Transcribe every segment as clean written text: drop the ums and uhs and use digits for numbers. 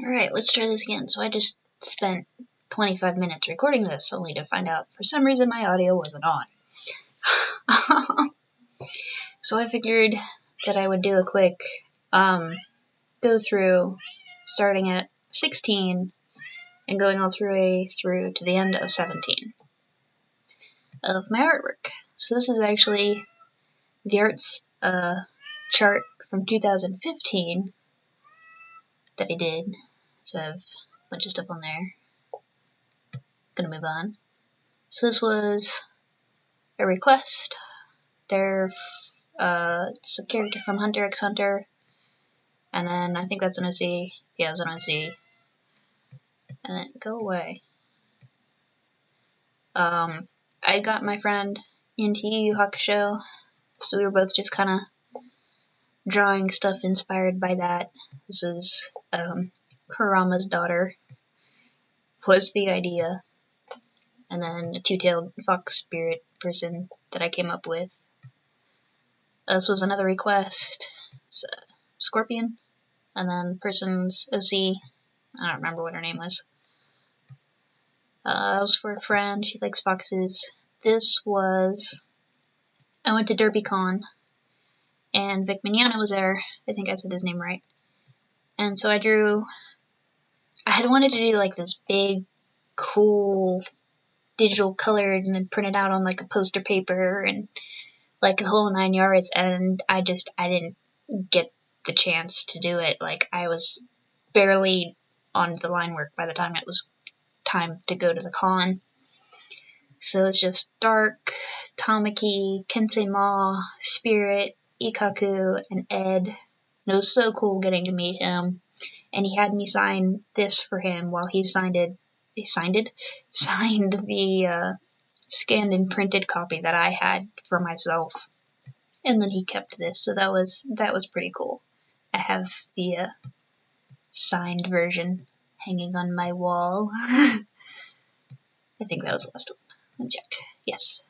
Alright, let's try this again. So I just spent 25 minutes recording this, only to find out for some reason my audio wasn't on. So I figured that I would do a quick go through, starting at 16 and going all through to the end of 17 of my artwork. So this is actually the arts chart from 2015 that I did. So I have a bunch of stuff on there. Gonna move on. So this was a request. It's a character from Hunter x Hunter, and then I think that's an OC. Yeah, it was an OC. And then go away. I got my friend into Yu Yu Hakusho, so we were both just kind of drawing stuff inspired by that. This is Kurama's daughter was the idea, and then a two-tailed fox spirit person that I came up with. This was another request. It's Scorpion, and then person's OC. I don't remember what her name was. It was for a friend. She likes foxes. This was... I went to DerbyCon, and Vic Mignogna was there. I think I said his name right. And so I drew... I had wanted to do like this big, cool, digital colored, and then print it out on like a poster paper, and like the whole 9 yards, and I didn't get the chance to do it. Like, I was barely on the line work by the time it was time to go to the con. So it's just Dark, Tamaki, Kensei-Ma, Spirit, Ikkaku, and Ed. And it was so cool getting to meet him. And he had me sign this for him while he signed the scanned and printed copy that I had for myself. And then he kept this, so that was pretty cool. I have the signed version hanging on my wall. I think that was the last one. Let me check. Yes.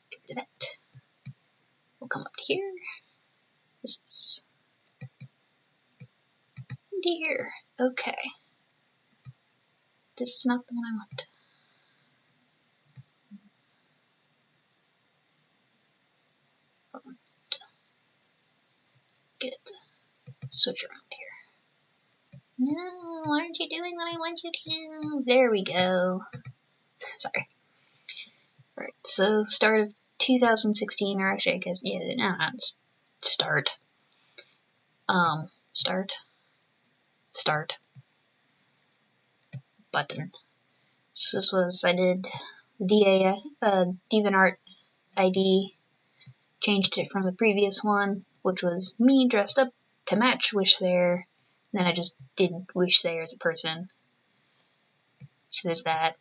Get rid of that. We'll come up to here. This is here. Okay. This is not the one I want. Get it to switch around here. No, aren't you doing what I want you to? There we go. Sorry. Alright, so start of 2016, or actually I guess, yeah, no, start. Start. Button. So this was, I did DeviantArt ID, changed it from the previous one, which was me dressed up to match Wishsayer, and then I just did Wishsayer as a person. So there's that.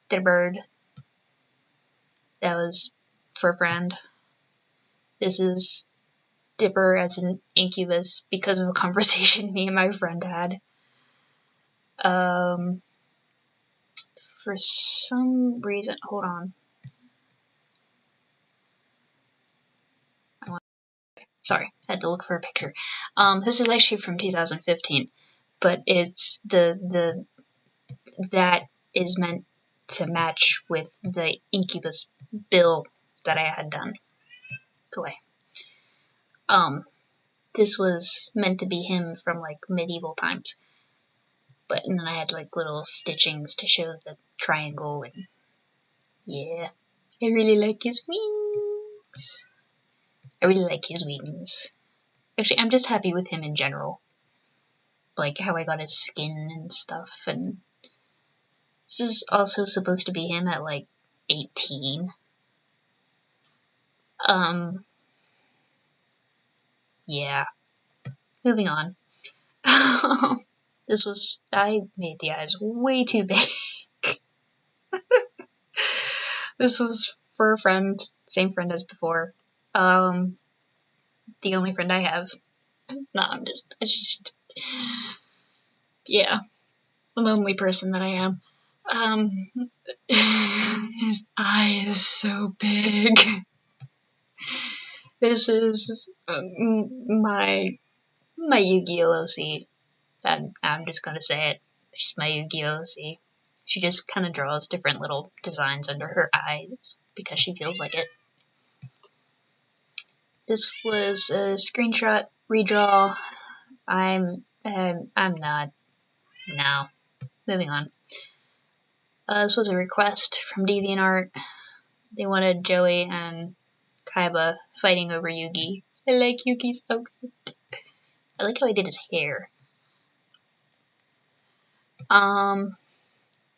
Did a bird. That was for a friend. This is Dipper as an incubus because of a conversation me and my friend had. For some reason, hold on. Sorry, I had to look for a picture. This is actually from 2015, but it's that is meant to match with the incubus bill that I had done. Go away. This was meant to be him from like medieval times, and then I had like little stitchings to show the triangle, and yeah, I really like his wings. Actually, I'm just happy with him in general. Like how I got his skin and stuff, and this is also supposed to be him at like 18. Yeah. Moving on. I made the eyes way too big. This was for a friend, same friend as before. The only friend I have. No, I'm just yeah, a lonely person that I am. His eye is so big. This is my my Yu-Gi-Oh! OC. I'm just gonna say it. She's my Yu-Gi-Oh! OC. She just kind of draws different little designs under her eyes because she feels like it. This was a screenshot redraw. I'm not. No. Moving on. This was a request from DeviantArt. They wanted Joey and Kaiba fighting over Yugi. I like Yugi's outfit. I like how he did his hair.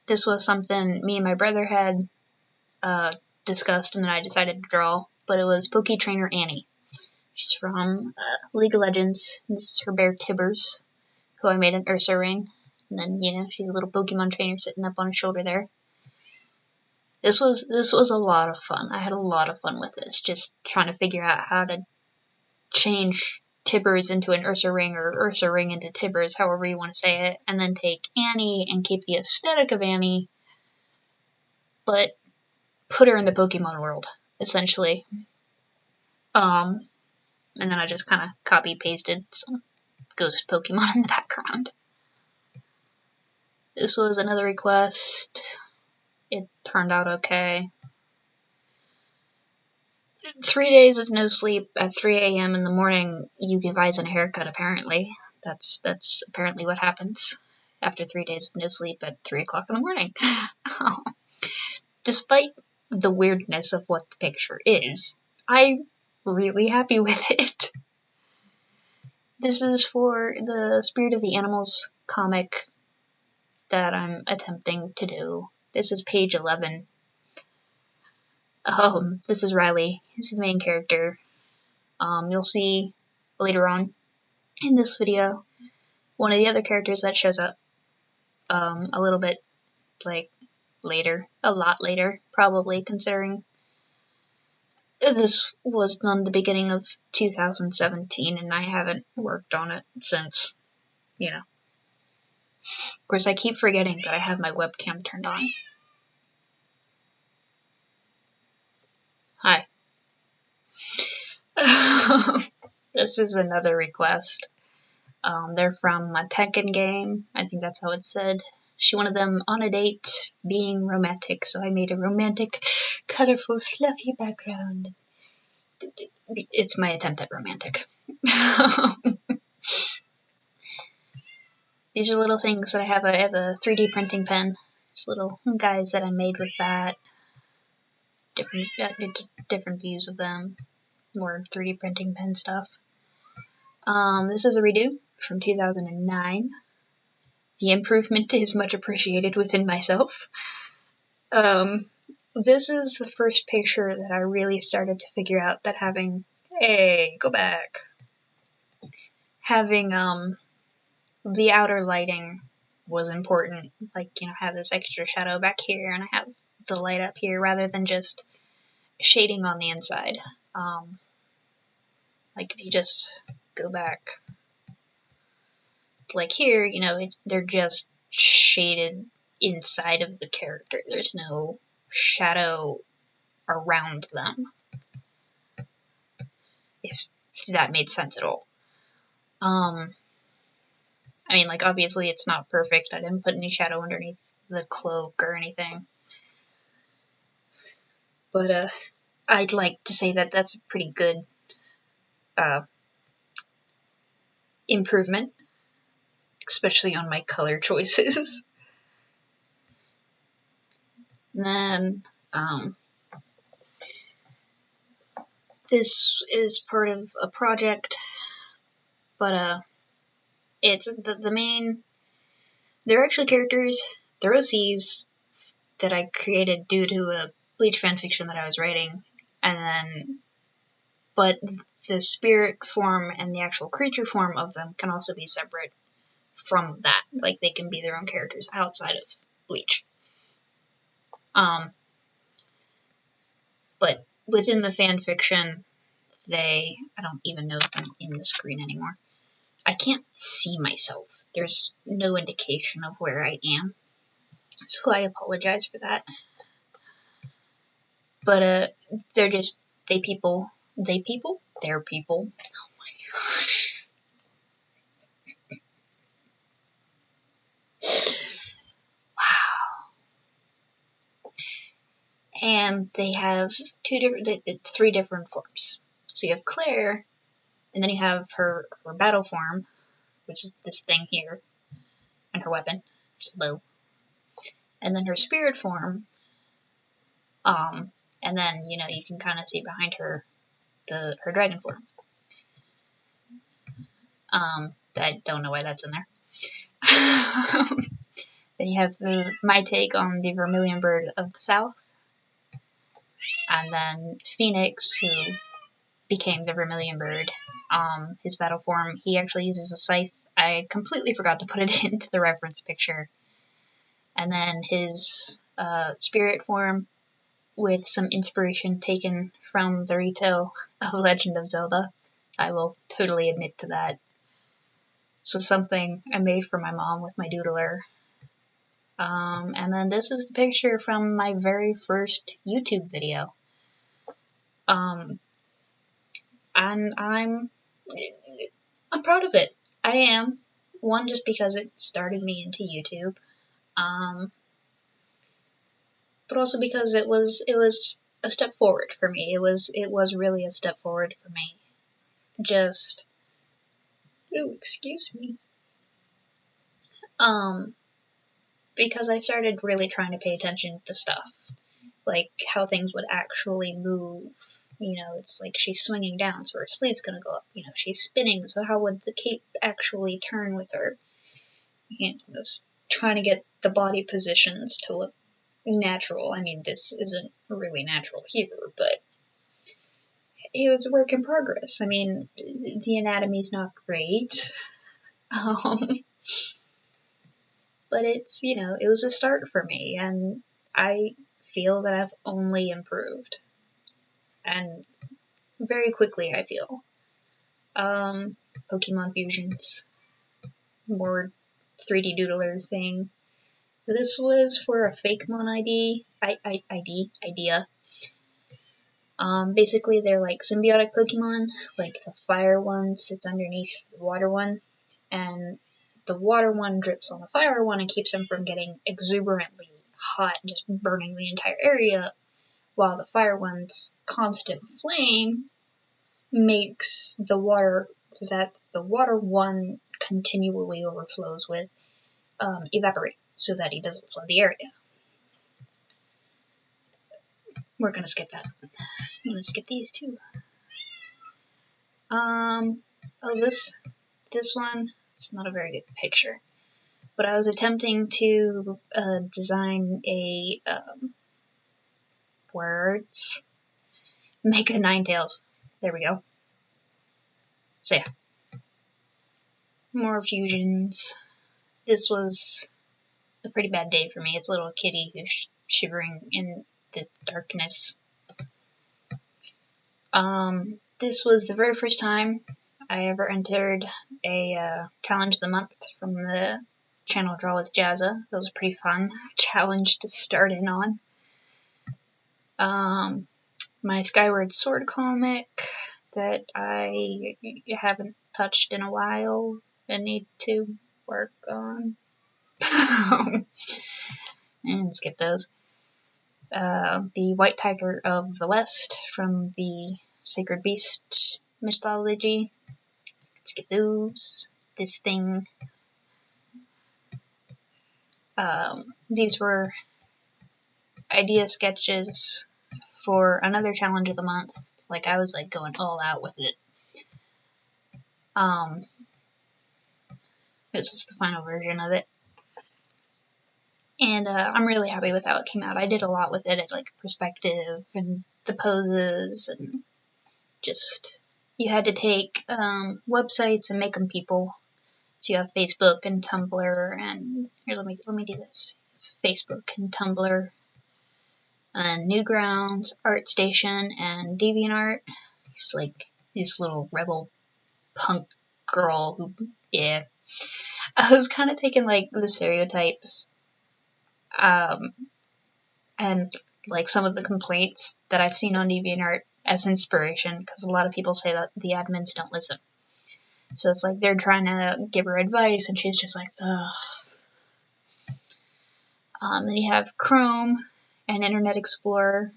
This was something me and my brother had discussed, and then I decided to draw. But it was Poke Trainer Annie. She's from League of Legends. This is her bear Tibbers, who I made an Ursa ring. And then, you know, she's a little Pokemon trainer sitting up on his shoulder there. This was a lot of fun. I had a lot of fun with this, just trying to figure out how to change Tibbers into an Ursa ring, or Ursa ring into Tibbers, however you want to say it, and then take Annie and keep the aesthetic of Annie, but put her in the Pokemon world, essentially. And then I just kind of copy-pasted some ghost Pokemon in the background. This was another request. It turned out okay. 3 days of no sleep at 3 a.m. in the morning, you give Aizen a haircut, apparently. That's apparently what happens after 3 days of no sleep at 3 o'clock in the morning. Despite the weirdness of what the picture is, I'm really happy with it. This is for the Spirit of the Animals comic that I'm attempting to do. This is page 11. This is Riley. This is the main character. You'll see later on in this video one of the other characters that shows up a little bit like later, a lot later probably, considering this was done the beginning of 2017 and I haven't worked on it since, you know. Of course, I keep forgetting that I have my webcam turned on. Hi. This is another request. They're from a Tekken game. I think that's how it's said. She wanted them on a date, being romantic, so I made a romantic, colorful, fluffy background. It's my attempt at romantic. These are little things that I have. I have a 3D printing pen. These little guys that I made with that. Different views of them. More 3D printing pen stuff. This is a redo from 2009. The improvement is much appreciated within myself. This is the first picture that I really started to figure out that having, hey, go back. Having, the outer lighting was important. Like, you know, have this extra shadow back here and I have the light up here rather than just shading on the inside. Like if you just go back, like here, you know, they're just shaded inside of the character. There's no shadow around them, if that made sense at all. I mean, like, obviously it's not perfect. I didn't put any shadow underneath the cloak or anything. But, I'd like to say that that's a pretty good, improvement, especially on my color choices. And then, this is part of a project, but, it's the main, they're actually characters, they're OCs that I created due to a Bleach fanfiction that I was writing, and then, but the spirit form and the actual creature form of them can also be separate from that. Like, they can be their own characters outside of Bleach. But within the fanfiction, I don't even know if I'm in the screen anymore. I can't see myself. There's no indication of where I am. So I apologize for that. But, they're people. Oh my gosh. and they have three different forms. So you have Claire, and then you have her battle form, which is this thing here, and her weapon, which is a bow. And then her spirit form, and then, you know, you can kind of see behind her her dragon form. I don't know why that's in there. Then you have my take on the Vermilion Bird of the South. And then Phoenix, who became the Vermilion Bird. His battle form, he actually uses a scythe. I completely forgot to put it into the reference picture. And then his spirit form, with some inspiration taken from the Rito of Legend of Zelda. I will totally admit to that. This was something I made for my mom with my doodler. And then this is the picture from my very first YouTube video. And I'm proud of it. I am. One, just because it started me into YouTube. But also because it was a step forward for me. It was really a step forward for me. Just, ooh, excuse me. Because I started really trying to pay attention to stuff, like how things would actually move. You know, it's like she's swinging down, so her sleeve's gonna go up. You know, she's spinning, so how would the cape actually turn with her? And just trying to get the body positions to look natural. I mean, this isn't really natural here, but it was a work in progress. I mean, the anatomy's not great. But it's, you know, it was a start for me, and I feel that I've only improved. And very quickly, I feel. Pokemon Fusions. More 3D doodler thing. This was for a Fakemon idea. Basically, they're like symbiotic Pokemon. Like the fire one sits underneath the water one, and the water one drips on the fire one and keeps them from getting exuberantly hot and just burning the entire area, while the fire one's constant flame makes the water that the water one continually overflows with evaporate, so that he doesn't flood the area. We're gonna skip that. I'm gonna skip these too. This one, it's not a very good picture, but I was attempting to design a words Mega Ninetales. There we go. So yeah, more fusions. This was a pretty bad day for me. It's a little kitty who's shivering in the darkness. This was the very first time I ever entered a challenge of the month from the channel Draw with Jazza. That was a pretty fun challenge to start in on. My Skyward Sword comic that I haven't touched in a while and need to work on. And skip those. The White Tiger of the West from the Sacred Beast mythology. Skip those. This thing. These were idea sketches for another challenge of the month. Like, I was like going all out with it. This is the final version of it. And I'm really happy with how it came out. I did a lot with it, like perspective and the poses, and just, you had to take websites and make them people. So you have Facebook and Tumblr, and here, let me do this. Facebook and Tumblr, and Newgrounds, ArtStation, and DeviantArt. Just like this little rebel punk girl who, yeah. I was kind of taking like the stereotypes, and like some of the complaints that I've seen on DeviantArt as inspiration, because a lot of people say that the admins don't listen. So it's like they're trying to give her advice, and she's just like, ugh. Then you have Chrome, and Internet Explorer,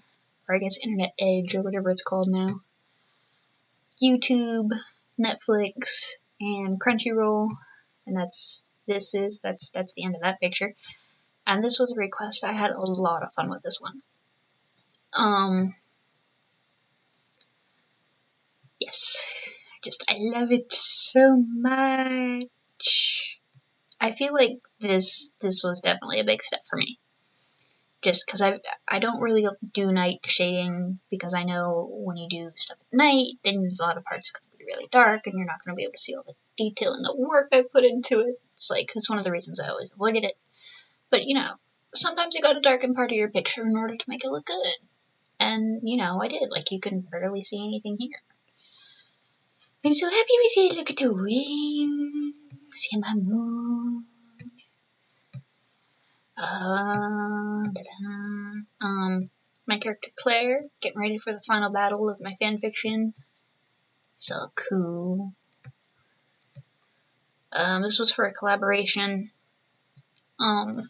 or I guess Internet Edge or whatever it's called now, YouTube, Netflix, and Crunchyroll, and that's the end of that picture. And this was a request. I had a lot of fun with this one. Yes, I love it so much. I feel like this was definitely a big step for me. Just because I don't really do night shading, because I know when you do stuff at night, then there's a lot of parts going to be really dark, and you're not going to be able to see all the detail and the work I put into it. It's one of the reasons I always avoided it. But, sometimes you gotta darken part of your picture in order to make it look good. And, I did. Like, you can barely see anything here. I'm so happy with it. Look at the wings and my moon. My character Claire, getting ready for the final battle of my fanfiction. So cool. This was for a collaboration that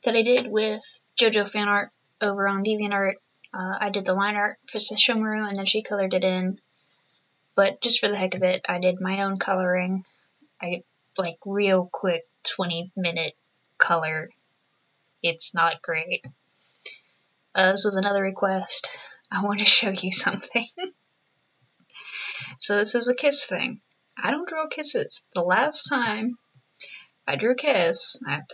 I did with JoJo Fan Art over on DeviantArt. I did the line art for Sesshomaru, and then she colored it in. But just for the heck of it, I did my own coloring. Real quick 20-minute color. It's not great. This was another request. I want to show you something. So this is a kiss thing. I don't draw kisses. The last time I drew a kiss, I have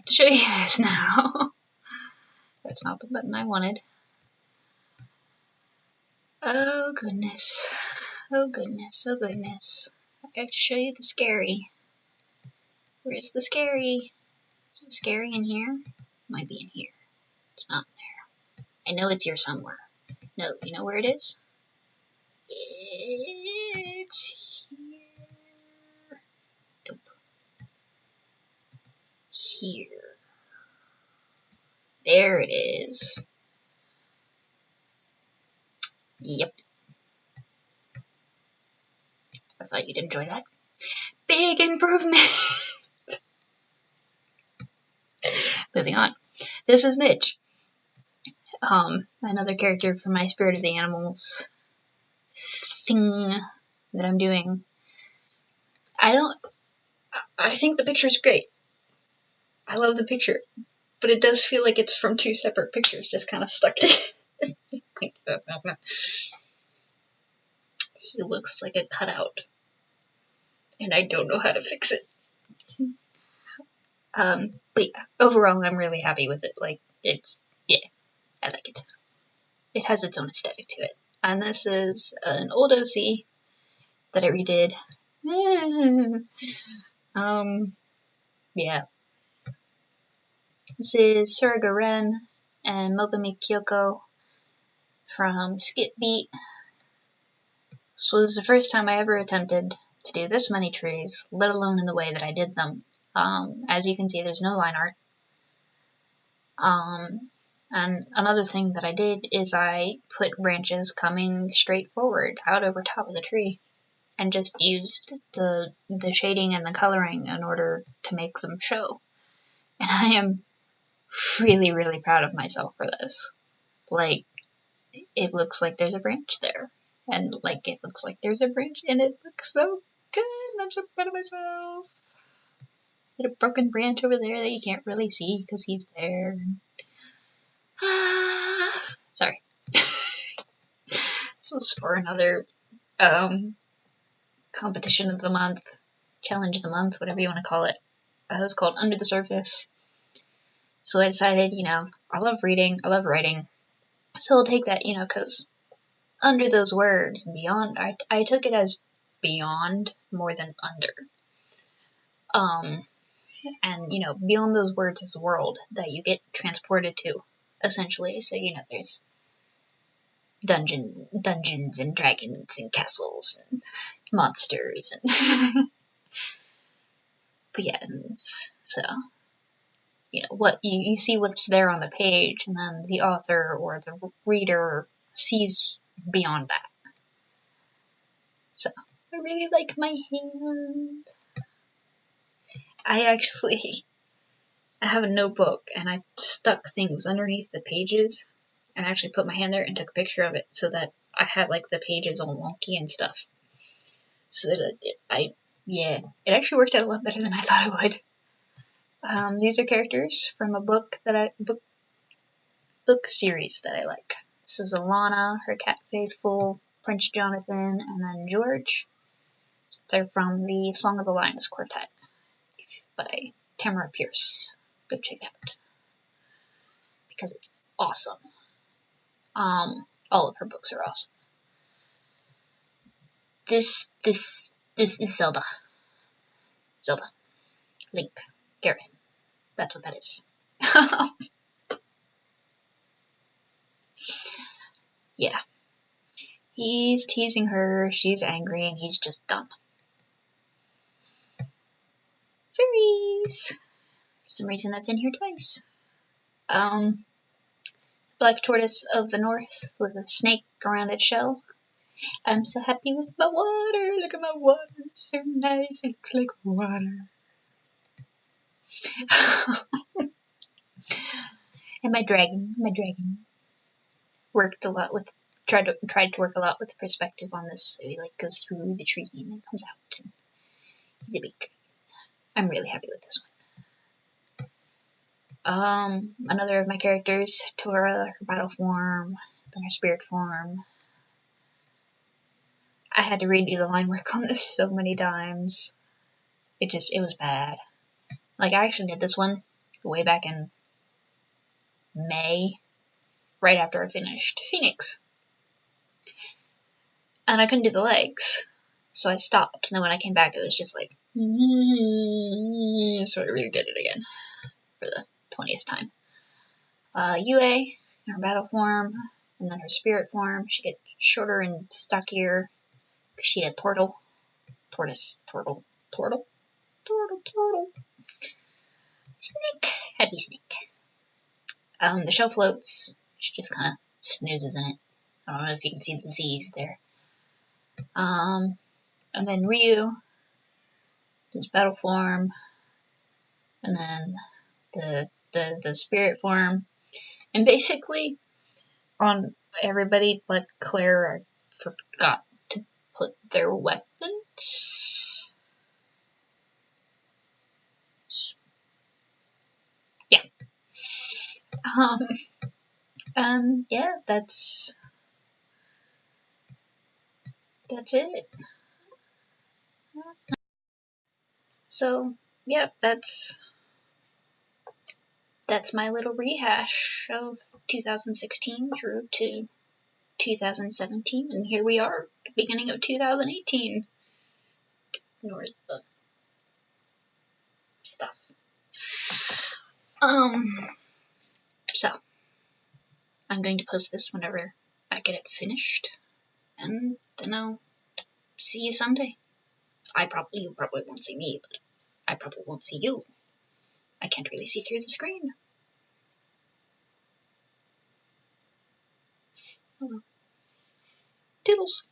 to show you this now. That's not the button I wanted. Oh goodness. Oh goodness. Oh goodness. I have to show you the scary. Where's the scary? Is it scary in here? Might be in here. It's not there. I know it's here somewhere. No, you know where it is? It's here. Nope. Here. There it is. Yep. I thought you'd enjoy that. Big improvement! Moving on. This is Mitch. Another character from my Spirit of the Animals thing that I'm doing. I think the picture is great. I love the picture. But it does feel like it's from two separate pictures, just kind of stuck together. He looks like a cutout. And I don't know how to fix it. But yeah, overall I'm really happy with it. I like it. It has its own aesthetic to it. And this is an old OC that I redid. Yeah. This is Suriga Ren and Mogami Kyoko from Skip Beat. So this is the first time I ever attempted to do this many trees, let alone in the way that I did them. As you can see, there's no line art. And another thing that I did is I put branches coming straight forward out over top of the tree, and just used the shading and the coloring in order to make them show. And I am really, really proud of myself for this. Like, it looks like there's a branch there. And, it looks like there's a branch, and it looks so good. I'm so proud of myself. There's a broken branch over there that you can't really see because he's there. Sorry. This is for another competition of the month, challenge of the month, whatever you want to call it. It was called Under the Surface. So I decided, I love reading, I love writing. So I'll take that, because under those words, beyond, I took it as beyond more than under. And, beyond those words is the world that you get transported to, essentially. So, there's dungeons and dragons and castles and monsters and but yeah, so what you see what's there on the page, and then the author or the reader sees beyond that. So I really like my hand. I actually I have a notebook and I stuck things underneath the pages and I actually put my hand there and took a picture of it so that I had like the pages all wonky and stuff. So that it actually worked out a lot better than I thought it would. These are characters from a book series that I like. This is Alana, her cat Faithful, Prince Jonathan, and then George. They're from the Song of the Lioness Quartet by Tamara Pierce. Go check it out because it's awesome. All of her books are awesome. This is Zelda. Link. Garrett. That's what that is. Yeah. He's teasing her, she's angry, and he's just done. Fairies! For some reason that's in here twice. Black tortoise of the north with a snake around its shell. I'm so happy with my water. Look at my water. It's so nice. It looks like water. And my dragon. Worked a lot with tried to work a lot with perspective on this. So he like goes through the tree and then comes out. And he's a big dragon. I'm really happy with this one. Another of my characters, Tora, her battle form, then her spirit form. I had to redo the line work on this so many times. It was bad. Like, I actually did this one way back in May, right after I finished Phoenix. And I couldn't do the legs, so I stopped. And then when I came back, it was just like, so I redid it again for the 20th time. Yue, her battle form, and then her spirit form. She gets shorter and stockier because she had turtle. Snake. Happy snake. The show floats. She just kind of snoozes in it. I don't know if you can see the Z's there. And then Ryu, his battle form, and then the spirit form, and basically on everybody but Claire, I forgot to put their weapons. Yeah. Yeah, that's it. So, yeah, that's my little rehash of 2016 through to 2017, and here we are, beginning of 2018. Ignore the stuff. So, I'm going to post this whenever I get it finished, and then I'll see you Sunday. You probably won't see me, but I probably won't see you. I can't really see through the screen. Oh well. Toodles!